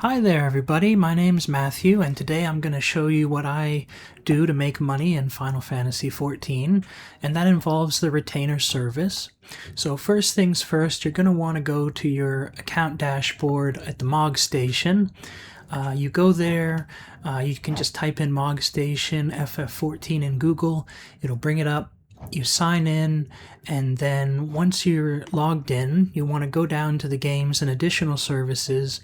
Hi there everybody, my name's Matthew and today I'm going to show you what I do to make money in Final Fantasy XIV, and that involves the retainer service. So first things first, you're going to want to go to your account dashboard at the MOG station. You go there, you can just type in MOG station FF14 in Google, it'll bring it up. You sign in, and then once you're logged in, you want to go down to the games and additional services,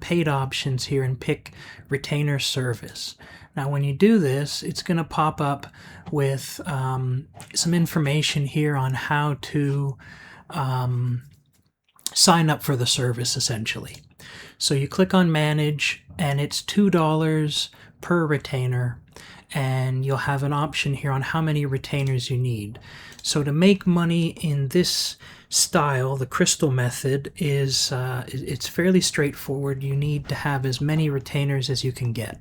paid options here, and pick retainer service. Now when you do this, it's going to pop up with some information here on how to sign up for the service essentially. So you click on manage and it's $2 per retainer, and you'll have an option here on how many retainers you need. So to make money in this style, the crystal method is it's fairly straightforward. You need to have as many retainers as you can get.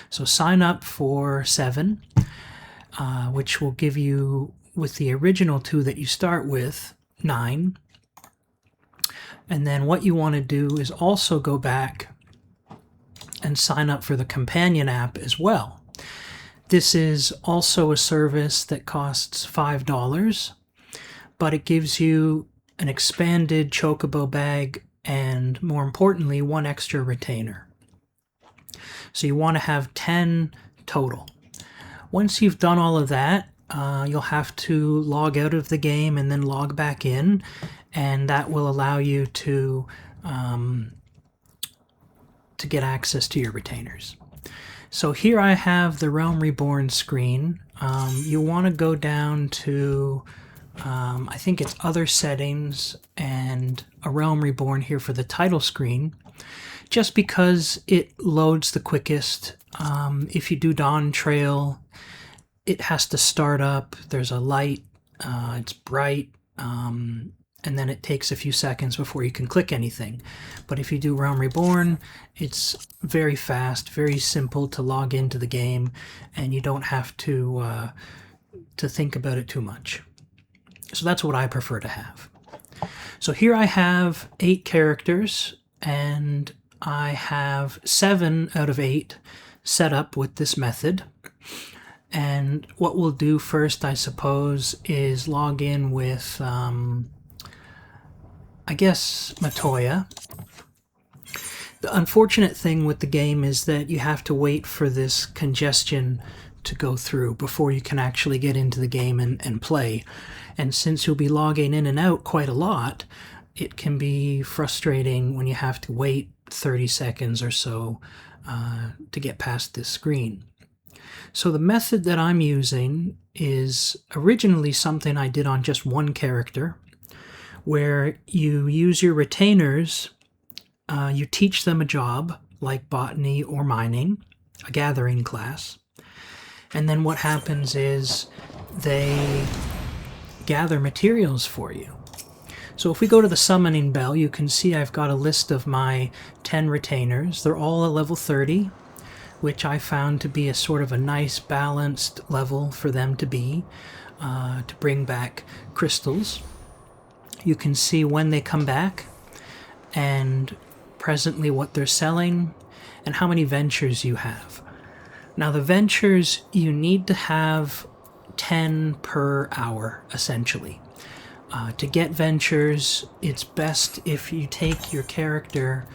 So sign up for 7, which will give you, with the original 2 that you start with, 9. And then what you want to do is also go back and sign up for the companion app as well. This is also a service that costs $5, but it gives you an expanded chocobo bag and, more importantly, 1 extra retainer. So you want to have 10 total. Once you've done all of that, you'll have to log out of the game and then log back in, and that will allow you to get access to your retainers. So here I have the Realm Reborn screen. You want to go down to, I think it's Other Settings and a Realm Reborn here for the title screen, just because it loads the quickest. If you do Dawn Trail, it has to start up. There's a light, it's bright, and then it takes a few seconds before you can click anything. But if you do Realm Reborn, it's very fast, very simple to log into the game, and you don't have to think about it too much. So that's what I prefer to have. So here I have 8 characters, and I have 7 out of 8 set up with this method. And what we'll do first, I suppose, is log in with I guess Matoya. The unfortunate thing with the game is that you have to wait for this congestion to go through before you can actually get into the game and play. And since you'll be logging in and out quite a lot, it can be frustrating when you have to wait 30 seconds or so to get past this screen. So the method that I'm using is originally something I did on just 1 character, where you use your retainers, you teach them a job, like botany or mining, a gathering class, and then what happens is they gather materials for you. So if we go to the summoning bell, you can see I've got a list of my 10 retainers. They're all at level 30, which I found to be a sort of a nice balanced level for them to be, to bring back crystals. You can see when they come back, and presently what they're selling, and how many ventures you have. Now the ventures, you need to have 10 per hour, essentially. To get ventures, it's best if you take your character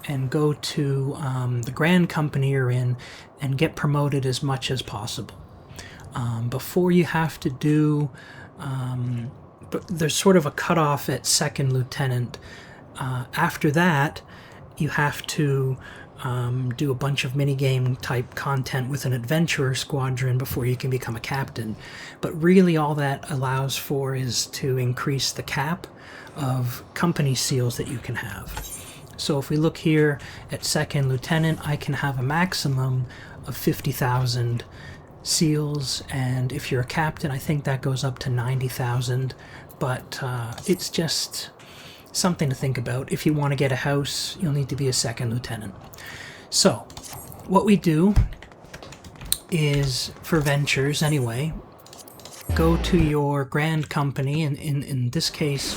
and go to the Grand Company you're in and get promoted as much as possible. Before you have to do... but there's sort of a cutoff at 2nd Lieutenant. After that, you have to do a bunch of minigame type content with an adventurer squadron before you can become a captain. But really all that allows for is to increase the cap of company seals that you can have. So if we look here at 2nd Lieutenant, I can have a maximum of 50,000 seals, and if you're a captain, I think that goes up to 90,000, but it's just something to think about. If you want to get a house, you'll need to be a 2nd Lieutenant. So what we do is, for ventures anyway, go to your Grand Company, and in this case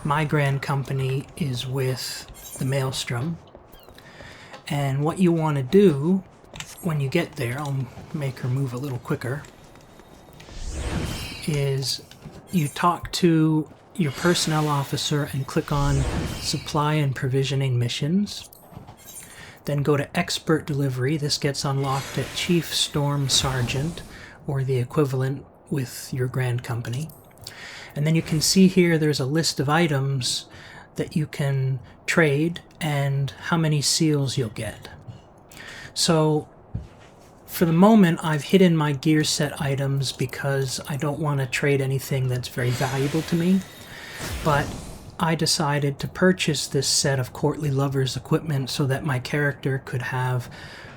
my Grand Company is with the Maelstrom. And what you want to do when you get there, I'll make her move a little quicker, is you talk to your personnel officer and click on Supply and Provisioning Missions. Then go to Expert Delivery. This gets unlocked at Chief Storm Sergeant, or the equivalent with your Grand Company. And then you can see here there's a list of items that you can trade and how many seals you'll get. So for the moment, I've hidden my gear set items because I don't want to trade anything that's very valuable to me. But I decided to purchase this set of Courtly Lovers equipment so that my character could have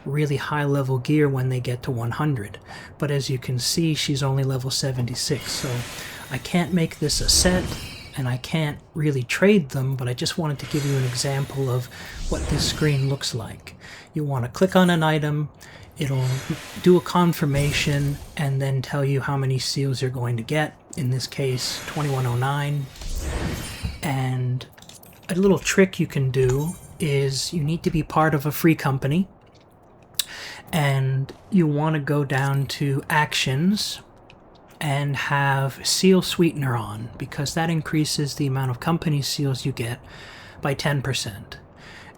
really high level gear when they get to 100. But as you can see, she's only level 76, so I can't make this a set and I can't really trade them, but I just wanted to give you an example of what this screen looks like. You want to click on an item, it'll do a confirmation and then tell you how many seals you're going to get, in this case 2109. And a little trick you can do is you need to be part of a free company, and you want to go down to Actions and have Seal Sweetener on, because that increases the amount of company seals you get by 10%.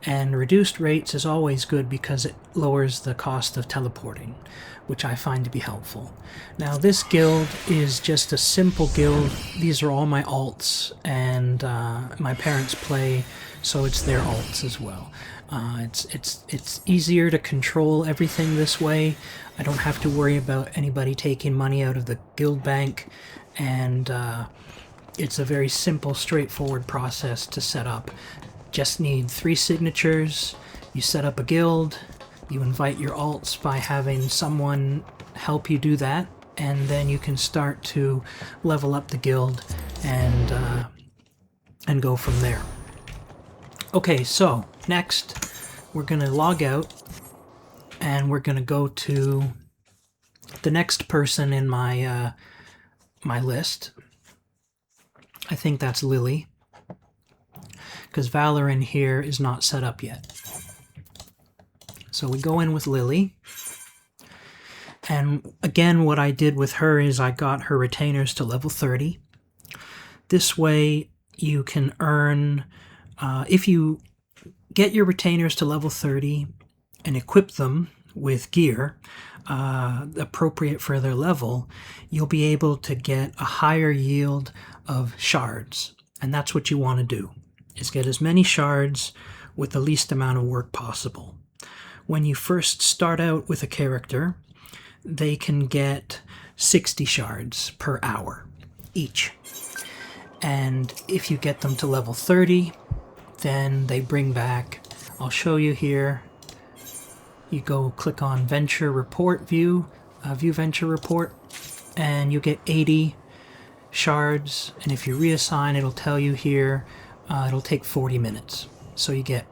And reduced rates is always good because it lowers the cost of teleporting, which I find to be helpful. Now this guild is just a simple guild. These are all my alts, and my parents play, so it's their alts as well. It's easier to control everything this way. I don't have to worry about anybody taking money out of the guild bank, and it's a very simple, straightforward process to set up. Just need 3 signatures, you set up a guild, you invite your alts by having someone help you do that, and then you can start to level up the guild and go from there. Okay, so next we're going to log out and we're going to go to the next person in my my list. I think that's Lily, because Valor in here is not set up yet. So we go in with Lily, and again what I did with her is I got her retainers to level 30. This way you can earn, if you get your retainers to level 30 and equip them with gear appropriate for their level, you'll be able to get a higher yield of shards. And that's what you want to do, is get as many shards with the least amount of work possible. When you first start out with a character, they can get 60 shards per hour each. And if you get them to level 30, then they bring back, I'll show you here, you go click on Venture Report View, View Venture Report, and you get 80 shards, and if you reassign, it'll tell you here, it'll take 40 minutes. So you get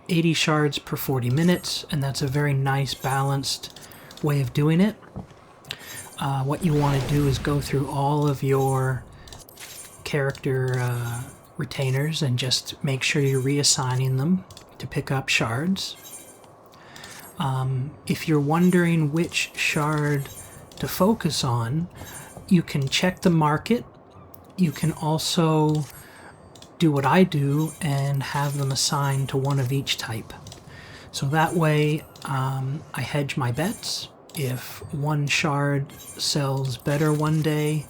80 shards per 40 minutes, and that's a very nice balanced way of doing it. What you want to do is go through all of your character retainers and just make sure you're reassigning them to pick up shards. If you're wondering which shard to focus on, you can check the market. You can also do what I do and have them assigned to one of each type. So that way I hedge my bets. If one shard sells better one day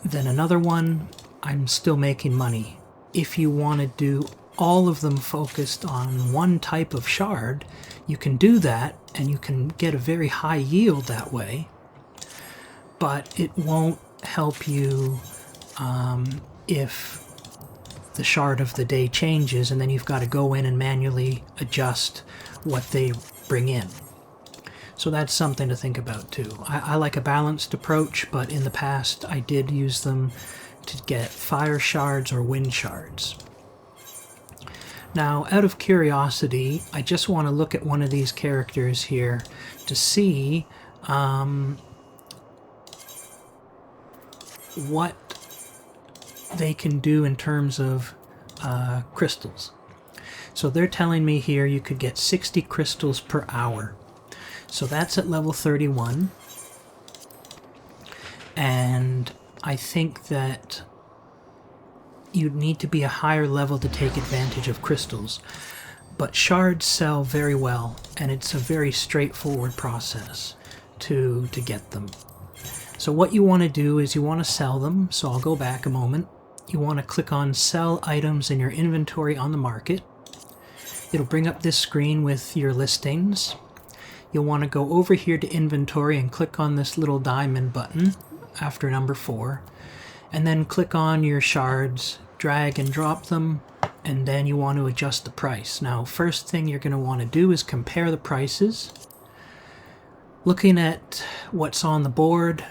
than another one, I'm still making money. If you want to do all of them focused on one type of shard, you can do that and you can get a very high yield that way, but it won't help you if the shard of the day changes and then you've got to go in and manually adjust what they bring in. So that's something to think about too. I like a balanced approach, but in the past I did use them to get fire shards or wind shards. Now, out of curiosity, I just want to look at one of these characters here to see what they can do in terms of crystals. So they're telling me here you could get 60 crystals per hour. So that's at level 31. And I think that you'd need to be a higher level to take advantage of crystals. But shards sell very well, and it's a very straightforward process to get them. So what you want to do is you want to sell them. So I'll go back a moment. You want to click on Sell Items in your inventory on the market. It'll bring up this screen with your listings. You'll want to go over here to Inventory and click on this little diamond button after number 4. And then click on your shards, drag and drop them, and then you want to adjust the price. Now, first thing you're going to want to do is compare the prices. Looking at what's on the board,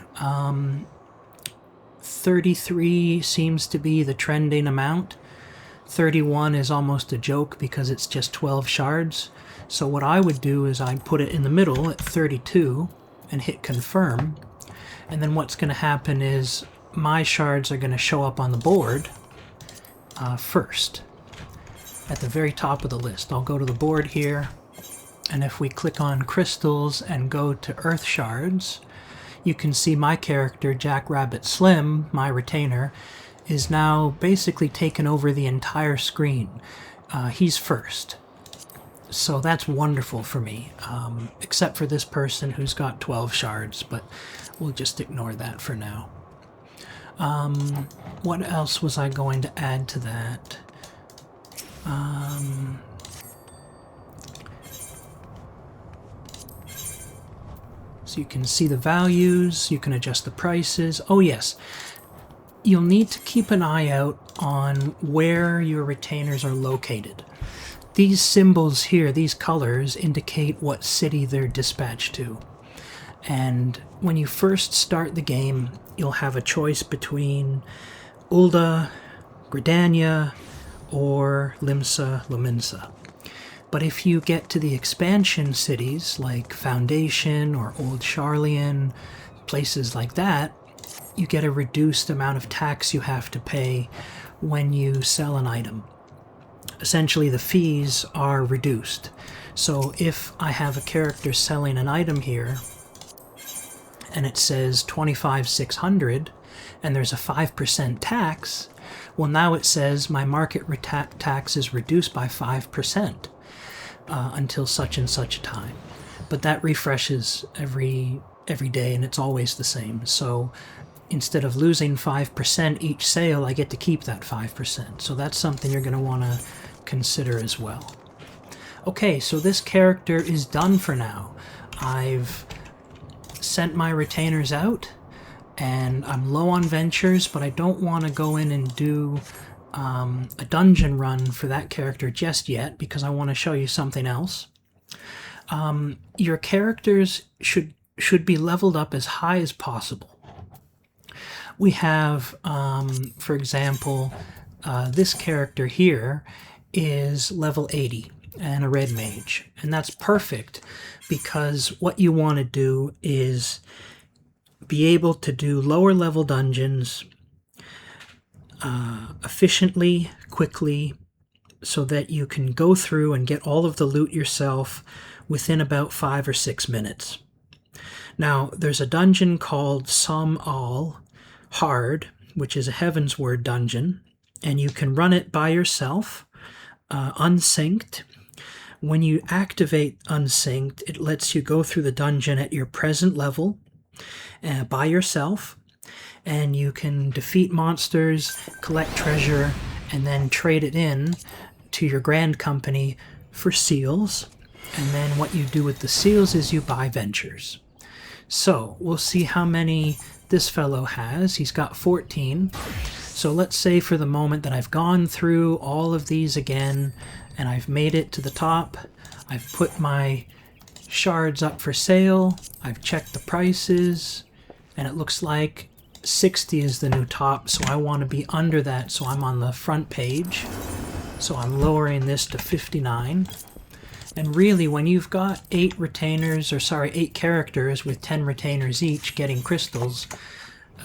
33 seems to be the trending amount. 31 is almost a joke because it's just 12 shards. So what I would do is I'd put it in the middle at 32 and hit confirm. And then what's going to happen is my shards are going to show up on the board first, at the very top of the list. I'll go to the board here, and if we click on crystals and go to earth shards, you can see my character, Jackrabbit Slim, my retainer, is now basically taken over the entire screen. He's first. So that's wonderful for me, except for this person who's got 12 shards, but we'll just ignore that for now. What else was I going to add to that? So you can see the values, you can adjust the prices. Oh yes, you'll need to keep an eye out on where your retainers are located. These symbols here, these colors, indicate what city they're dispatched to. And when you first start the game, you'll have a choice between Ulda, Gridania, or Limsa Lominsa. But if you get to the expansion cities like Foundation or Old Charlian, places like that, you get a reduced amount of tax you have to pay when you sell an item. Essentially, the fees are reduced. So if I have a character selling an item here, and it says 25,600, and there's a 5% tax, well, now it says my market tax is reduced by 5% until such and such a time. But that refreshes every day, and it's always the same. So instead of losing 5% each sale, I get to keep that 5%. So that's something you're going to want to consider as well. Okay, so this character is done for now. I've sent my retainers out, and I'm low on ventures, but I don't want to go in and do a dungeon run for that character just yet, because I want to show you something else. Your characters should be leveled up as high as possible. We have, for example, this character here is level 80 and a red mage, and that's perfect because what you want to do is be able to do lower level dungeons efficiently, quickly, so that you can go through and get all of the loot yourself within about 5 or 6 minutes. Now, there's a dungeon called Som All Hard, which is a Heavensward dungeon, and you can run it by yourself, unsynced. When you activate unsynced, it lets you go through the dungeon at your present level by yourself, and you can defeat monsters, collect treasure, and then trade it in to your grand company for seals. And then what you do with the seals is you buy ventures. So we'll see how many this fellow has. He's got 14. So let's say for the moment that I've gone through all of these again and I've made it to the top. I've put my shards up for sale. I've checked the prices, and it looks like 60 is the new top, so I want to be under that, so I'm on the front page. So I'm lowering this to 59. And really, when you've got 8 characters with 10 retainers each getting crystals,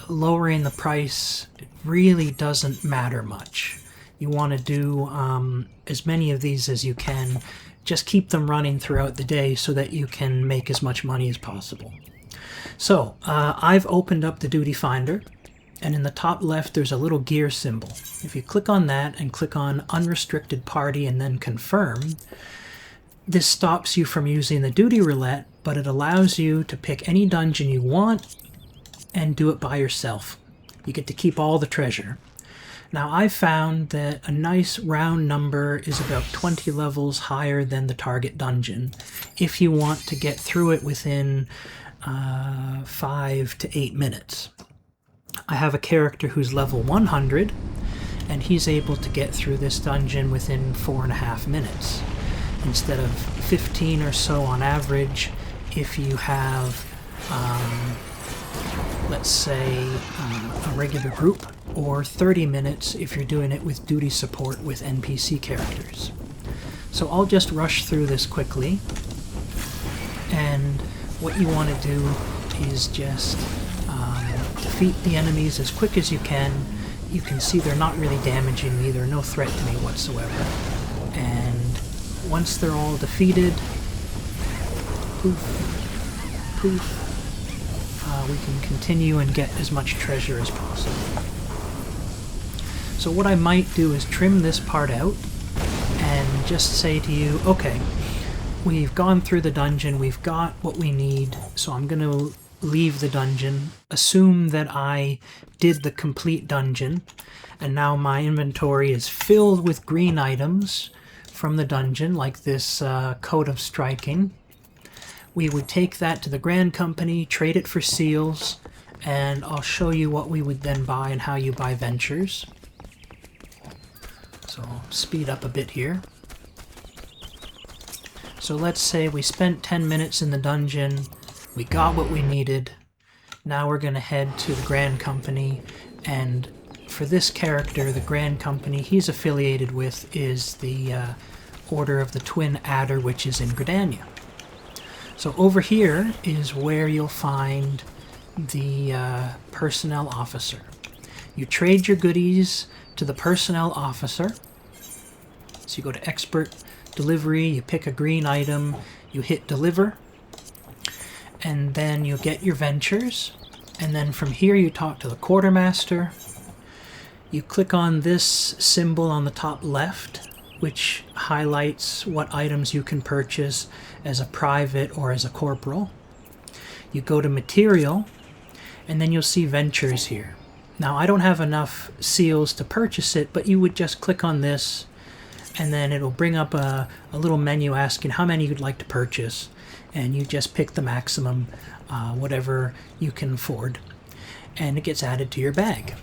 lowering the price really doesn't matter much. You want to do as many of these as you can. Just keep them running throughout the day so that you can make as much money as possible. So I've opened up the duty finder, and in the top left there's a little gear symbol. If you click on that and click on unrestricted party and then confirm, this stops you from using the duty roulette, but it allows you to pick any dungeon you want and do it by yourself. You get to keep all the treasure. Now I've found that a nice round number is about 20 levels higher than the target dungeon if you want to get through it within 5 to 8 minutes. I have a character who's level 100 and he's able to get through this dungeon within 4.5 minutes instead of 15 or so on average if you have let's say a regular group, or 30 minutes if you're doing it with duty support with NPC characters. So I'll just rush through this quickly, and what you want to do is just defeat the enemies as quick as you can. You can see they're not really damaging me, they're no threat to me whatsoever. And once they're all defeated, poof, poof, we can continue and get as much treasure as possible. So what I might do is trim this part out and just say to you, okay, we've gone through the dungeon, we've got what we need, so I'm going to leave the dungeon, assume that I did the complete dungeon, and now my inventory is filled with green items from the dungeon, like this coat of striking. We would take that to the Grand Company, trade it for seals, and I'll show you what we would then buy and how you buy ventures. So I'll speed up a bit here. So let's say we spent 10 minutes in the dungeon, we got what we needed, now we're going to head to the Grand Company, and for this character, the Grand Company he's affiliated with is the Order of the Twin Adder, which is in Gridania. So over here is where you'll find the personnel officer. You trade your goodies to the personnel officer. So you go to expert delivery, you pick a green item, you hit deliver, and then you get your ventures. And then from here you talk to the quartermaster. You click on this symbol on the top left, which highlights what items you can purchase as a private or as a corporal. You go to material, and then you'll see ventures here. Now I don't have enough seals to purchase it, but you would just click on this, and then it'll bring up a little menu asking how many you'd like to purchase, and you just pick the maximum, whatever you can afford, and it gets added to your bag.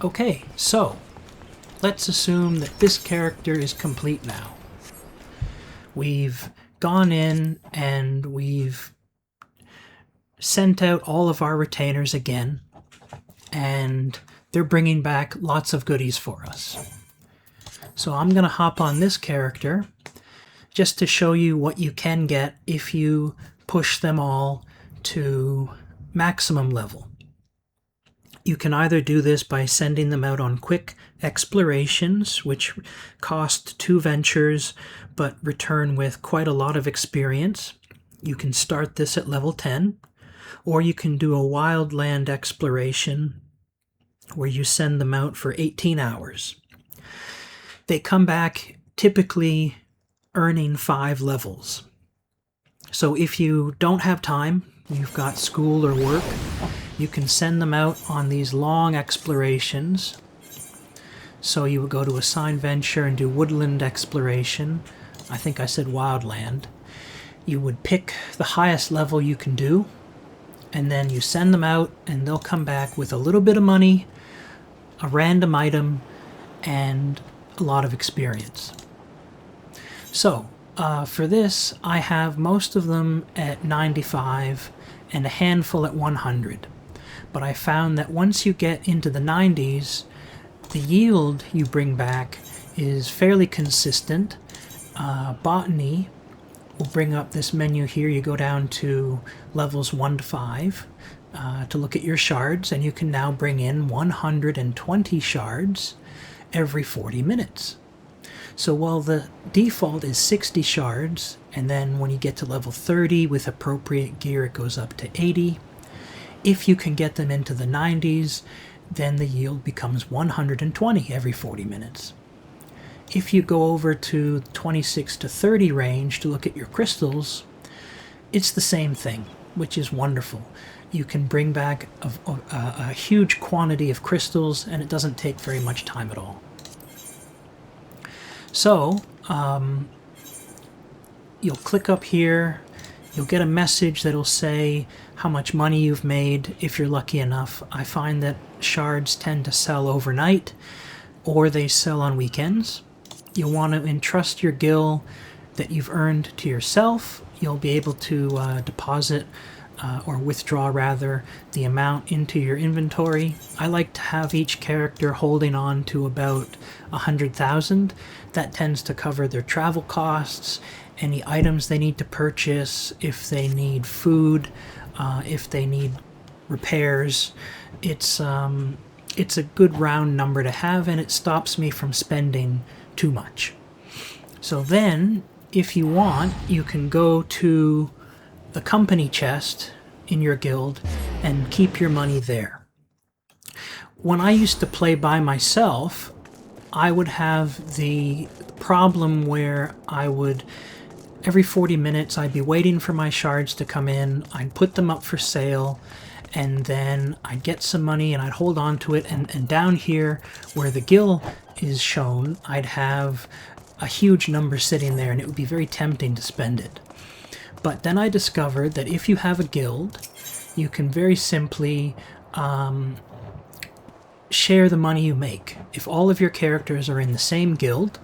Okay, so let's assume that this character is complete now. We've gone in and we've sent out all of our retainers again, and they're bringing back lots of goodies for us. So I'm going to hop on this character just to show you what you can get if you push them all to maximum level. You can either do this by sending them out on quick explorations, which cost 2 ventures but return with quite a lot of experience. You can start this at level 10, or you can do a wildland exploration where you send them out for 18 hours. They come back typically earning 5 levels. So if you don't have time, you've got school or work, you can send them out on these long explorations. So you would go to assign venture and do woodland exploration. I think I said wildland. You would pick the highest level you can do, and then you send them out and they'll come back with a little bit of money, a random item, and a lot of experience. So for this, I have most of them at 95 and a handful at 100. But I found that once you get into the 90s, the yield you bring back is fairly consistent. Botany will bring up this menu here. You go down to levels 1 to 5 to look at your shards, and you can now bring in 120 shards every 40 minutes. So while the default is 60 shards, and then when you get to level 30 with appropriate gear it goes up to 80, if you can get them into the 90s, then the yield becomes 120 every 40 minutes. If you go over to 26 to 30 range to look at your crystals, it's the same thing, which is wonderful. You can bring back a huge quantity of crystals, and it doesn't take very much time at all. So, you'll click up here, you'll get a message that'll say how much money you've made if you're lucky enough. I find that shards tend to sell overnight, or they sell on weekends. You'll want to entrust your gil that you've earned to yourself. You'll be able to deposit or withdraw rather the amount into your inventory. I like to have each character holding on to about 100,000. That tends to cover their travel costs, any items they need to purchase, if they need food, if they need repairs. It's a good round number to have, and it stops me from spending too much. So then, if you want, you can go to the company chest in your guild and keep your money there. When I used to play by myself, I would have the problem where I would, every 40 minutes, I'd be waiting for my shards to come in, I'd put them up for sale, and then I'd get some money and I'd hold on to it, and down here where the gil is shown, I'd have a huge number sitting there, and it would be very tempting to spend it. But then I discovered that if you have a guild, you can very simply share the money you make. If all of your characters are in the same guild,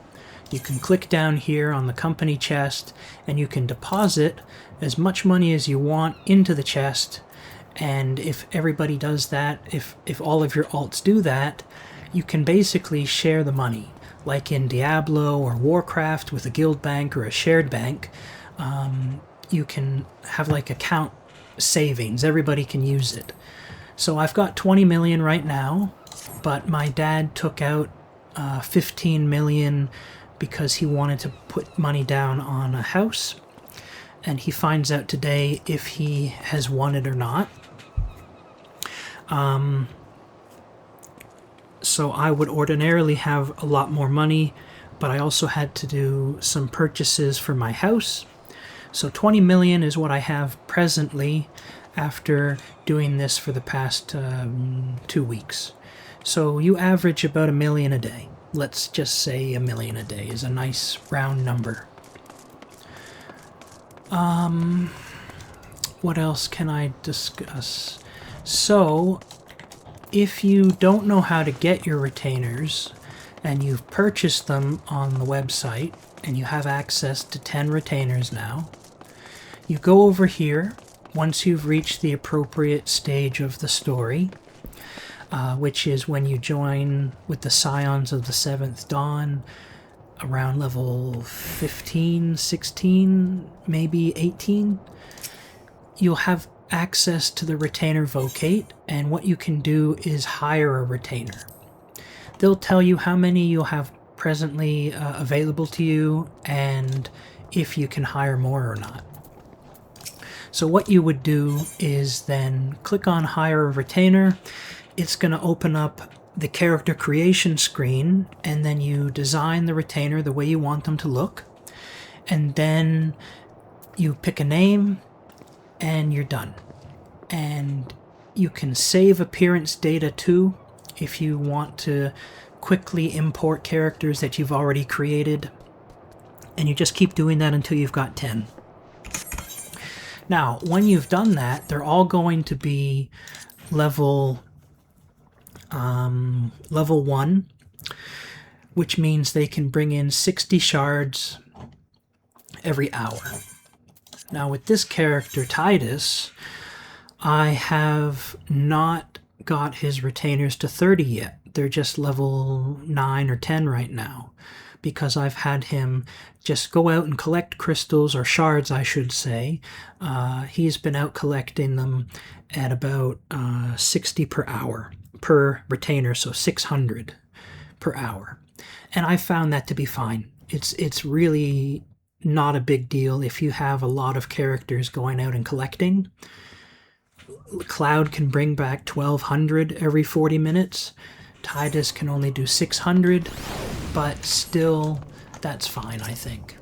you can click down here on the company chest and you can deposit as much money as you want into the chest. And if everybody does that, if all of your alts do that, you can basically share the money. Like in Diablo or Warcraft with a guild bank or a shared bank, you can have like account savings. Everybody can use it. So I've got 20 million right now, but my dad took out 15 million because he wanted to put money down on a house, and he finds out today if he has won it or not. So I would ordinarily have a lot more money, but I also had to do some purchases for my house. So 20 million is what I have presently after doing this for the past 2 weeks. So you average about 1 million a day. Let's just say 1 million a day is a nice round number. What else can I discuss? So, if you don't know how to get your retainers, and you've purchased them on the website, and you have access to 10 retainers now, you go over here once you've reached the appropriate stage of the story, which is when you join with the Scions of the Seventh Dawn, around level 15, 16, maybe 18, you'll have access to the retainer vocate, and what you can do is hire a retainer. They'll tell you how many you'll have presently available to you, and if you can hire more or not. So what you would do is then click on hire a retainer. It's going to open up the character creation screen, and then you design the retainer the way you want them to look, and then you pick a name and you're done. And you can save appearance data too if you want to quickly import characters that you've already created, and you just keep doing that until you've got 10. Now when you've done that, they're all going to be level 1, which means they can bring in 60 shards every hour. Now with this character, Titus, I have not got his retainers to 30 yet. They're just level 9 or 10 right now, because I've had him just go out and collect crystals, or shards I should say. He's been out collecting them at about 60 per hour per retainer, so 600 per hour. And I found that to be fine. It's really not a big deal if you have a lot of characters going out and collecting. Cloud can bring back 1,200 every 40 minutes. Tidus can only do 600, but still, that's fine, I think.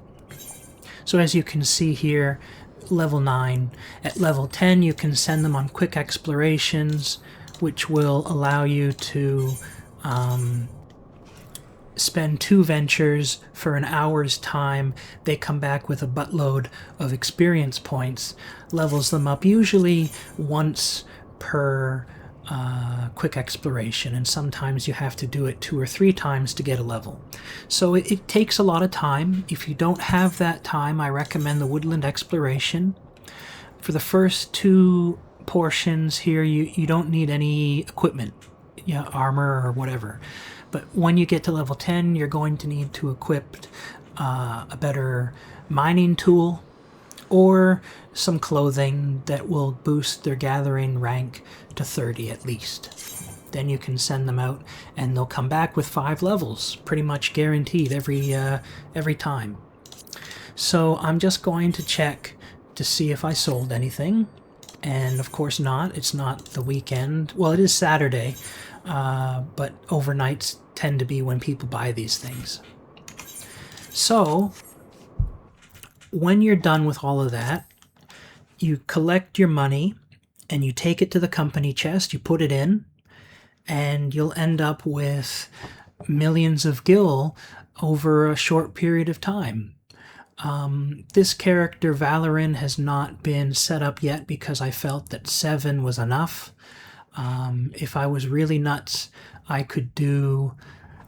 So as you can see here, level 9. At level 10, you can send them on quick explorations, which will allow you to spend 2 ventures for an hour's time. They come back with a buttload of experience points, levels them up usually once per quick exploration, and sometimes you have to do it 2 or 3 times to get a level. So it takes a lot of time. If you don't have that time, I recommend the woodland exploration. For the first 2 portions here, you don't need any equipment, armor or whatever. But when you get to level 10, you're going to need to equip a better mining tool or some clothing that will boost their gathering rank to 30 at least. Then you can send them out and they'll come back with 5 levels, pretty much guaranteed every time. So I'm just going to check to see if I sold anything. And of course not. It's not the weekend. Well, it is Saturday, but overnights tend to be when people buy these things. So when you're done with all of that, you collect your money and you take it to the company chest, you put it in, and you'll end up with millions of gil over a short period of time. This character, Valorin, has not been set up yet because I felt that 7 was enough. If I was really nuts, I could do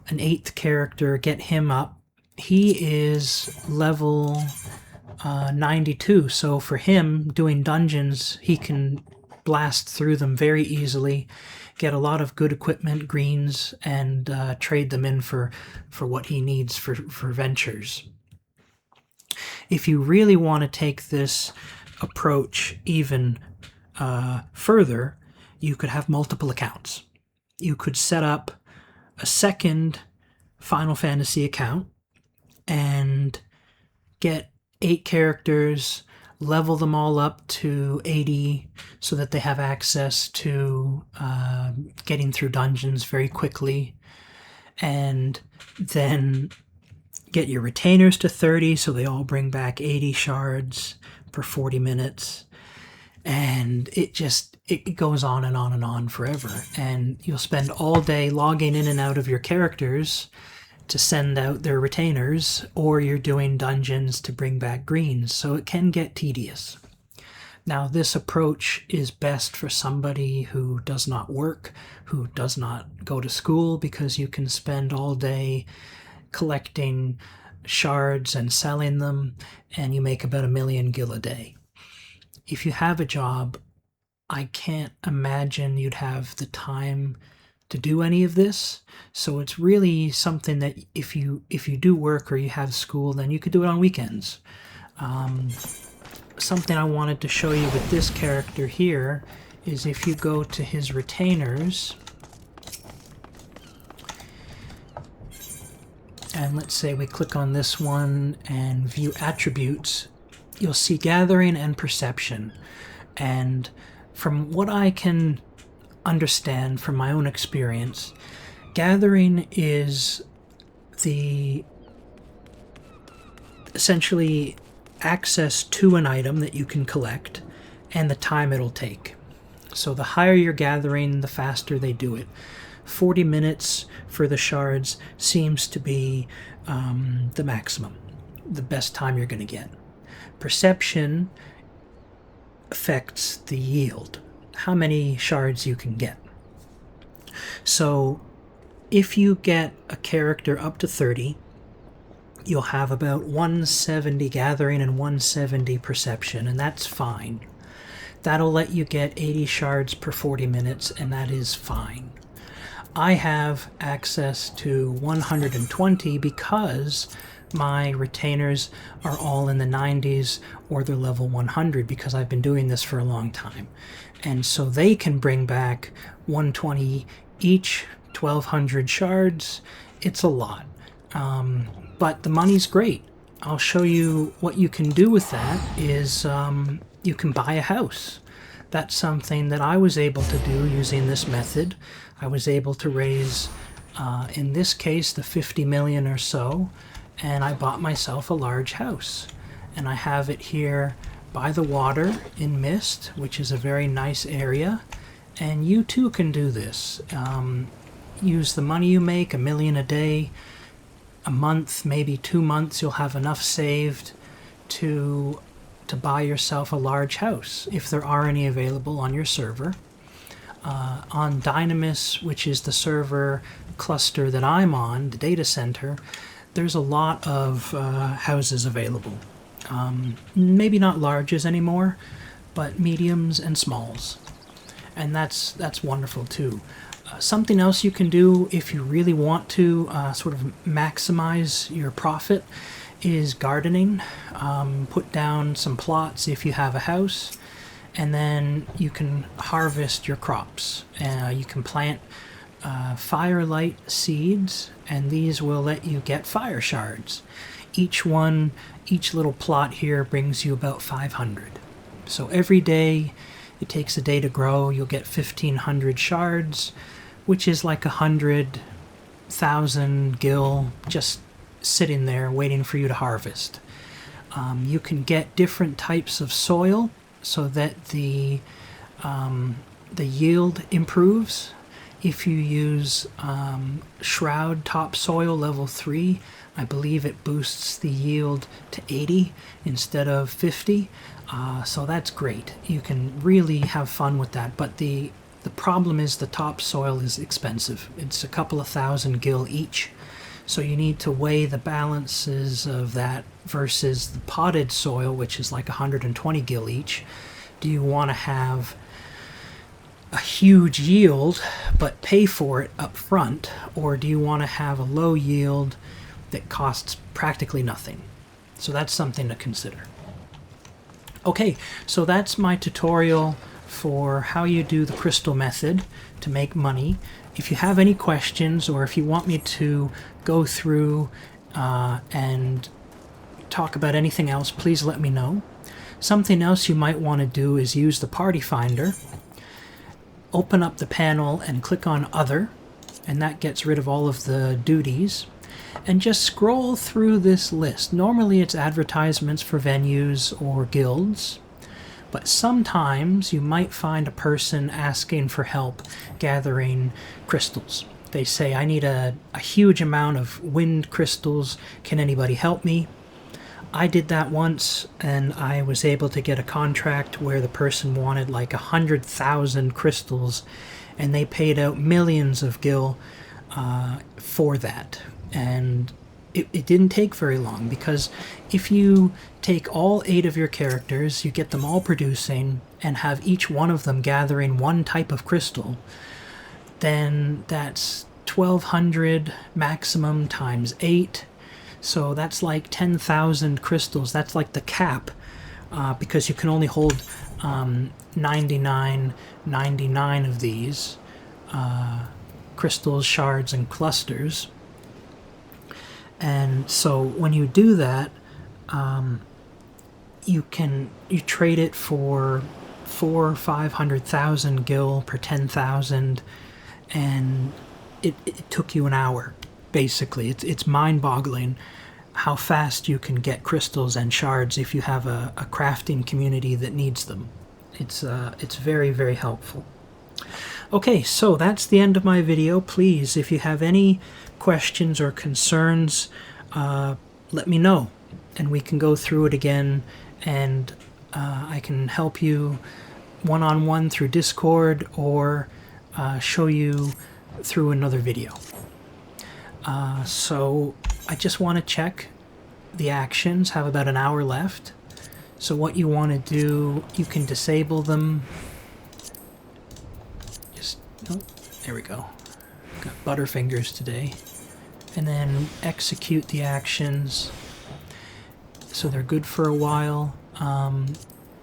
an 8th character, get him up. He is level 92, so for him, doing dungeons, he can blast through them very easily, get a lot of good equipment, greens, and trade them in for what he needs for ventures. If you really want to take this approach even further, you could have multiple accounts. You could set up a second Final Fantasy account and get 8 characters, level them all up to 80 so that they have access to getting through dungeons very quickly, and then get your retainers to 30 so they all bring back 80 shards per 40 minutes, and it goes on and on and on forever, and you'll spend all day logging in and out of your characters to send out their retainers, or you're doing dungeons to bring back greens, so it can get tedious. Now, this approach is best for somebody who does not work, who does not go to school, because you can spend all day collecting shards and selling them, and you make about 1 million gil a day. If you have a job, I can't imagine you'd have the time to do any of this. So it's really something that if you do work or you have school, then you could do it on weekends. Something I wanted to show you with this character here is if you go to his retainers, and let's say we click on this one and view attributes, you'll see gathering and perception. And from what I can understand from my own experience, gathering is the essentially access to an item that you can collect and the time it'll take. So the higher you're gathering, the faster they do it. 40 minutes for the shards seems to be the maximum, the best time you're going to get. Perception affects the yield, how many shards you can get. So if you get a character up to 30, you'll have about 170 gathering and 170 perception, and that's fine. That'll let you get 80 shards per 40 minutes, and that is fine. I have access to 120 because my retainers are all in the 90s or they're level 100 because I've been doing this for a long time. And so they can bring back 120 each, 1200 shards. it's a lot. But the money's great. I'll show you what you can do with that is you can buy a house. That's something that I was able to do using this method. I was able to raise, in this case, the 50 million or so, and I bought myself a large house. And I have it here by the water in Mist, which is a very nice area. And you too can do this. Use the money you make, $1 million a day, a month, maybe 2 months, you'll have enough saved to buy yourself a large house, if there are any available on your server. On Dynamis, which is the server cluster that I'm on, the data center, there's a lot of houses available. Maybe not larges anymore, but mediums and smalls. And that's wonderful too. Something else you can do if you really want to sort of maximize your profit is gardening. Put down some plots if you have a house, and then you can harvest your crops. You can plant firelight seeds, and these will let you get fire shards. Each little plot here brings you about 500. So every day, it takes a day to grow, you'll get 1,500 shards, which is like 100,000 gil just sitting there waiting for you to harvest. You can get different types of soil so that the yield improves. If you use shroud topsoil level 3, I believe it boosts the yield to 80 instead of 50. So that's great. You can really have fun with that. But the problem is the topsoil is expensive. It's a couple of thousand gil each. So you need to weigh the balances of that versus the potted soil, which is like 120 gil each. Do you want to have a huge yield but pay for it up front, or do you want to have a low yield that costs practically nothing? So that's something to consider. Okay, so that's my tutorial for how you do the crystal method to make money. If you have any questions, or if you want me to go through and talk about anything else, please let me know. Something else you might want to do is use the party finder. Open up the panel and click on Other, and that gets rid of all of the duties. And just scroll through this list. Normally it's advertisements for venues or guilds, but sometimes you might find a person asking for help gathering crystals. They say, I need a huge amount of wind crystals. Can anybody help me? I did that once, and I was able to get a contract where the person wanted like 100,000 crystals, and they paid out millions of gil for that. And it didn't take very long, because if you take all 8 of your characters, you get them all producing, and have each one of them gathering one type of crystal, then that's 1,200 maximum times 8. So that's like 10,000 crystals. That's like the cap, because you can only hold 99 of these crystals, shards, and clusters. And so when you do that, you trade it for 400,000 or 500,000 gil per 10,000, and it took you an hour. Basically, it's mind-boggling how fast you can get crystals and shards if you have a crafting community that needs them. It's very, very helpful. Okay, so that's the end of my video. Please, if you have any questions or concerns, let me know, and we can go through it again, and I can help you one-on-one through Discord, or show you through another video. So I just want to check the actions. Have about an hour left. So what you want to do, you can disable them. Oh, there we go. Got butterfingers today. And then execute the actions. So they're good for a while.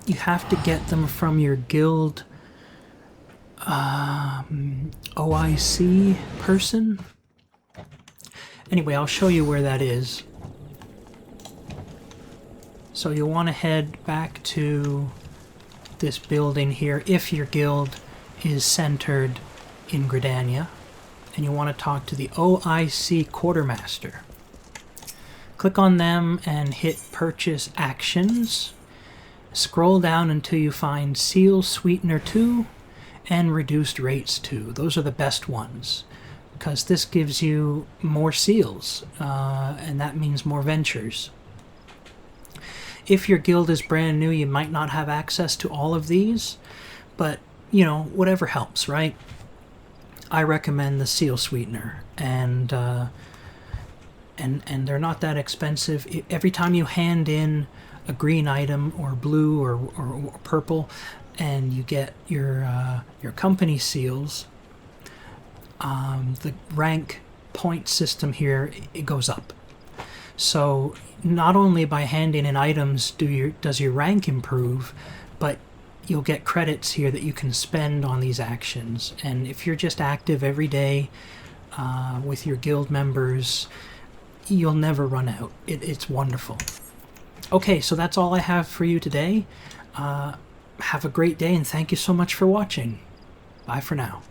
You have to get them from your guild OIC person. Anyway, I'll show you where that is. So you'll want to head back to this building here if your guild is centered in Gridania, and you want to talk to the OIC Quartermaster. Click on them and hit Purchase Actions. Scroll down until you find Seal Sweetener 2 and Reduced Rates 2. Those are the best ones, because this gives you more seals, and that means more ventures. If your guild is brand new, you might not have access to all of these, but, you know, whatever helps, right? I recommend the Seal Sweetener, and they're not that expensive. Every time you hand in a green item, or blue, or purple, and you get your company seals, the rank point system here, it goes up. So not only by handing in items does your rank improve, but you'll get credits here that you can spend on these actions. And if you're just active every day with your guild members, you'll never run out. It's wonderful. Okay, so that's all I have for you today. Have a great day, and thank you so much for watching. Bye for now.